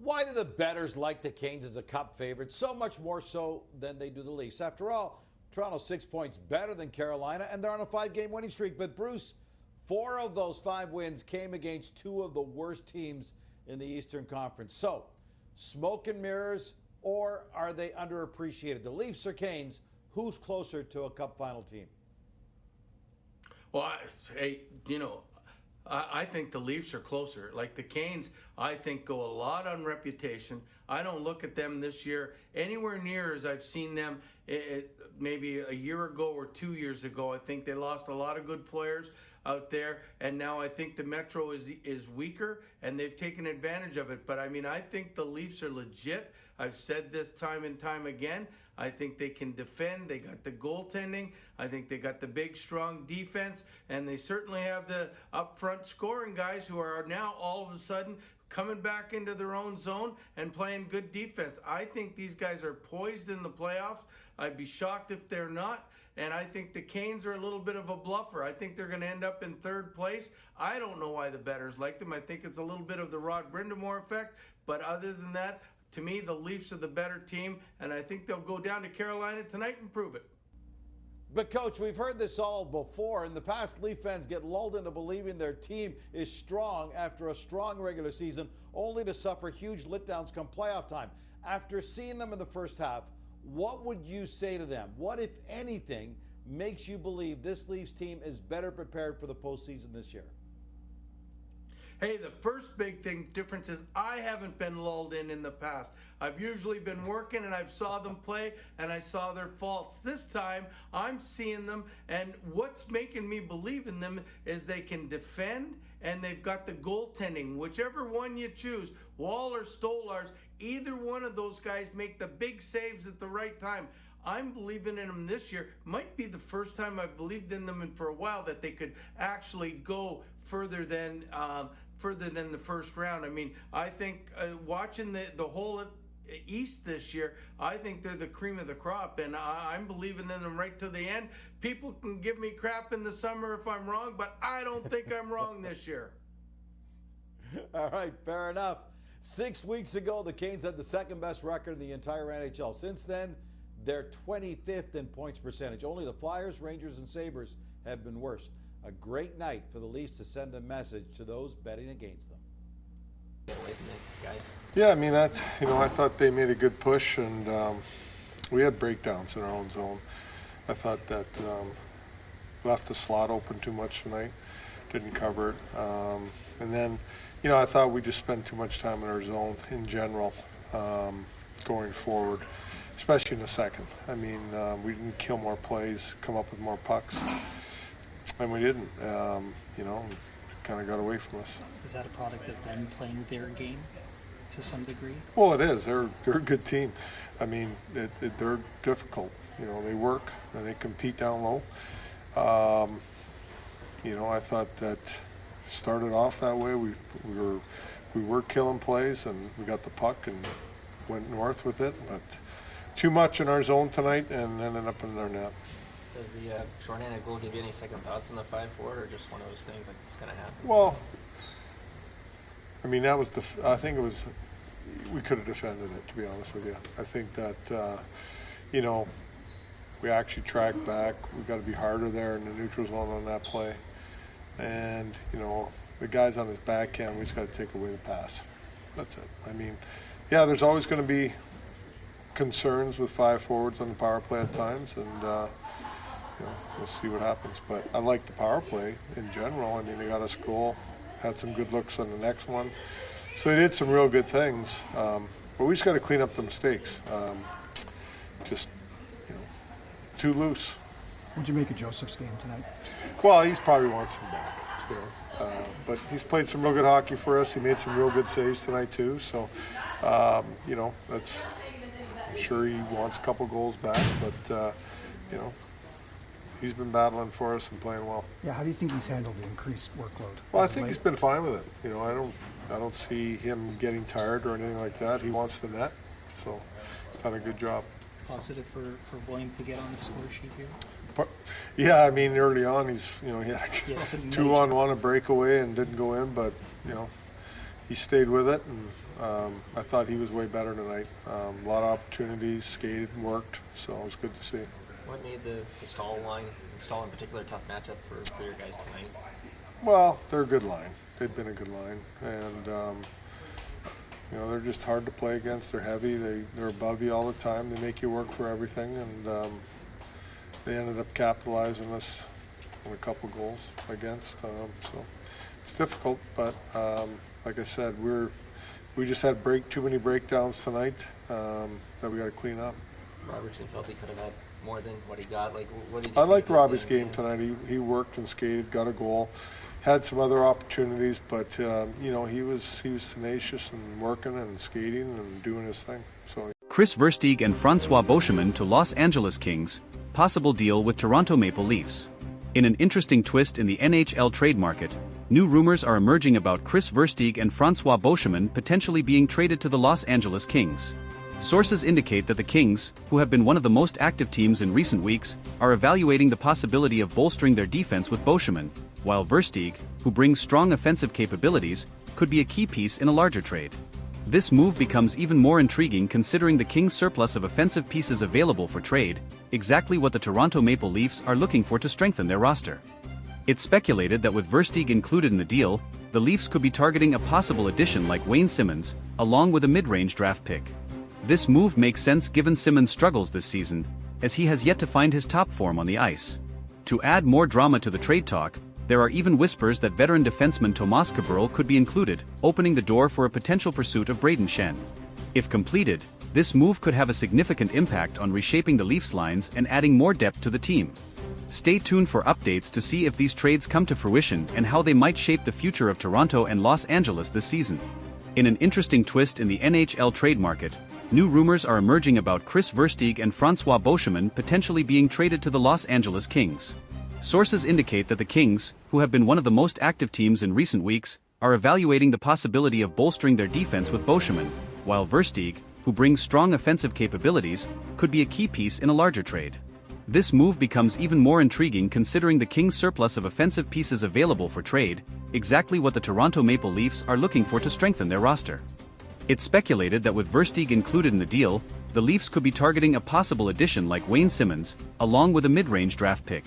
Why do the bettors like the Canes as a cup favorite so much more so than they do the Leafs? After all, Toronto's 6 points better than Carolina, and they're on a 5-game winning streak. But Bruce, 4 of those 5 wins came against 2 of the worst teams in the Eastern Conference. So, smoke and mirrors, or are they underappreciated? The Leafs or Canes, who's closer to a cup final team? Well, I think the Leafs are closer. Like the Canes, I think go a lot on reputation. I don't look at them this year anywhere near as I've seen them maybe a year ago or 2 years ago. I think they lost a lot of good players out there, and now I think the Metro is weaker, and they've taken advantage of it. But I mean, I think the Leafs are legit. I've said this time and time again. I think they can defend. They got the goaltending. I think they got the big, strong defense, and they certainly have the up-front scoring guys who are now all of a sudden coming back into their own zone and playing good defense. I think these guys are poised in the playoffs. I'd be shocked if they're not. And I think the Canes are a little bit of a bluffer. I think they're going to end up in 3rd place. I don't know why the bettors like them. I think it's a little bit of the Rod Brindamore effect. But other than that, to me, the Leafs are the better team. And I think they'll go down to Carolina tonight and prove it. But, Coach, we've heard this all before. In the past, Leaf fans get lulled into believing their team is strong after a strong regular season, only to suffer huge letdowns come playoff time. After seeing them in the first half, what would you say to them? What, if anything, makes you believe this Leafs team is better prepared for the postseason this year? Hey, the first big difference is I haven't been lulled in the past. I've usually been working and I've saw them play and I saw their faults. This time I'm seeing them, and what's making me believe in them is they can defend and they've got the goaltending. Whichever one you choose, Wall or Stolarz, either one of those guys make the big saves at the right time. I'm believing in them this year. Might be the first time I've believed in them for a while that they could actually go further than the first round. I mean, I think watching the whole East this year, I think they're the cream of the crop, and I'm believing in them right to the end. People can give me crap in the summer if I'm wrong, but I don't think I'm wrong this year. All right, fair enough. 6 weeks ago, the Canes had the 2nd best record in the entire NHL. Since then, they're 25th in points percentage. Only the Flyers, Rangers, and Sabres have been worse. A great night for the Leafs to send a message to those betting against them. Yeah, I mean, I thought they made a good push, and we had breakdowns in our own zone. I thought that left the slot open too much tonight, didn't cover it. And then, I thought we just spent too much time in our zone in general going forward, especially in the second. I mean, we didn't kill more plays, come up with more pucks. And we didn't, kind of got away from us. Is that a product of them playing their game to some degree? Well, it is. They're a good team. I mean, they're difficult. They work and they compete down low. I thought that started off that way. We were killing plays and we got the puck and went north with it, but too much in our zone tonight and ended up in our net. Does the shorthanded goal give you any second thoughts on the 5-4, or just one of those things like it's going to happen? Well, I mean, that was I think it was, we could have defended it, to be honest with you. I think that, we actually tracked back. We got to be harder there in the neutral zone on that play. And, the guy's on his backhand, we just got to take away the pass. That's it. I mean, yeah, there's always going to be concerns with 5 forwards on the power play at times, and, we'll see what happens. But I like the power play in general. I mean, they got us a goal, had some good looks on the next one. So they did some real good things. But we just got to clean up the mistakes. Too loose. What'd you make of Joseph's game tonight? Well, he's probably wants him back. But he's played some real good hockey for us. He made some real good saves tonight too. So, that's. I'm sure he wants a couple goals back, but he's been battling for us and playing well. Yeah, how do you think he's handled the increased workload? Well, I think he's been fine with it. I don't see him getting tired or anything like that. He wants the net, so he's done a good job. Positive for William to get on the score sheet here? Yeah, I mean, early on, he had a 2-on-1 a breakaway and didn't go in, but he stayed with it, and I thought he was way better tonight. A lot of opportunities, skated and worked, so it was good to see. What made the Stall in particular, a tough matchup for your guys tonight? Well, they're a good line. They've been a good line, and they're just hard to play against. They're heavy. They're above you all the time. They make you work for everything, and they ended up capitalizing us on a couple goals against. So it's difficult, but like I said, we just had too many breakdowns tonight that we got to clean up. Robertson felt he could have had more than what he got. Like, what did you I think liked of his Robbie's game tonight. He worked and skated, got a goal, had some other opportunities, but he was tenacious and working and skating and doing his thing. So. Chris Versteeg and Francois Beauchemin to Los Angeles Kings, possible deal with Toronto Maple Leafs. In an interesting twist in the NHL trade market, new rumors are emerging about Chris Versteeg and Francois Beauchemin potentially being traded to the Los Angeles Kings. Sources indicate that the Kings, who have been one of the most active teams in recent weeks, are evaluating the possibility of bolstering their defense with Beauchemin, while Versteeg, who brings strong offensive capabilities, could be a key piece in a larger trade. This move becomes even more intriguing considering the Kings' surplus of offensive pieces available for trade, exactly what the Toronto Maple Leafs are looking for to strengthen their roster. It's speculated that with Versteeg included in the deal, the Leafs could be targeting a possible addition like Wayne Simmons, along with a mid-range draft pick. This move makes sense given Simmons' struggles this season, as he has yet to find his top form on the ice. To add more drama to the trade talk, there are even whispers that veteran defenseman Tomas Kaberle could be included, opening the door for a potential pursuit of Brayden Schenn. If completed, this move could have a significant impact on reshaping the Leafs lines and adding more depth to the team. Stay tuned for updates to see if these trades come to fruition and how they might shape the future of Toronto and Los Angeles this season. In an interesting twist in the NHL trade market, new rumors are emerging about Chris Versteeg and Francois Beauchemin potentially being traded to the Los Angeles Kings. Sources indicate that the Kings, who have been one of the most active teams in recent weeks, are evaluating the possibility of bolstering their defense with Beauchemin, while Versteeg, who brings strong offensive capabilities, could be a key piece in a larger trade. This move becomes even more intriguing considering the Kings' surplus of offensive pieces available for trade, exactly what the Toronto Maple Leafs are looking for to strengthen their roster. It's speculated that with Versteeg included in the deal, the Leafs could be targeting a possible addition like Wayne Simmons, along with a mid-range draft pick.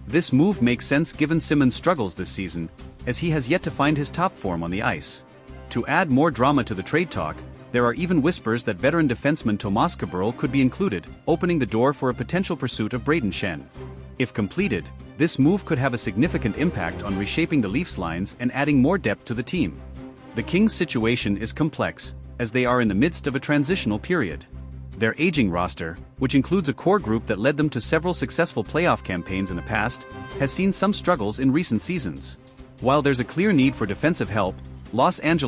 This move makes sense given Simmons' struggles this season, as he has yet to find his top form on the ice. To add more drama to the trade talk, there are even whispers that veteran defenseman Tomas Kaberle could be included, opening the door for a potential pursuit of Brayden Schenn. If completed, this move could have a significant impact on reshaping the Leafs lines and adding more depth to the team. The Kings' situation is complex, as they are in the midst of a transitional period. Their aging roster, which includes a core group that led them to several successful playoff campaigns in the past, has seen some struggles in recent seasons. While there's a clear need for defensive help, Los Angeles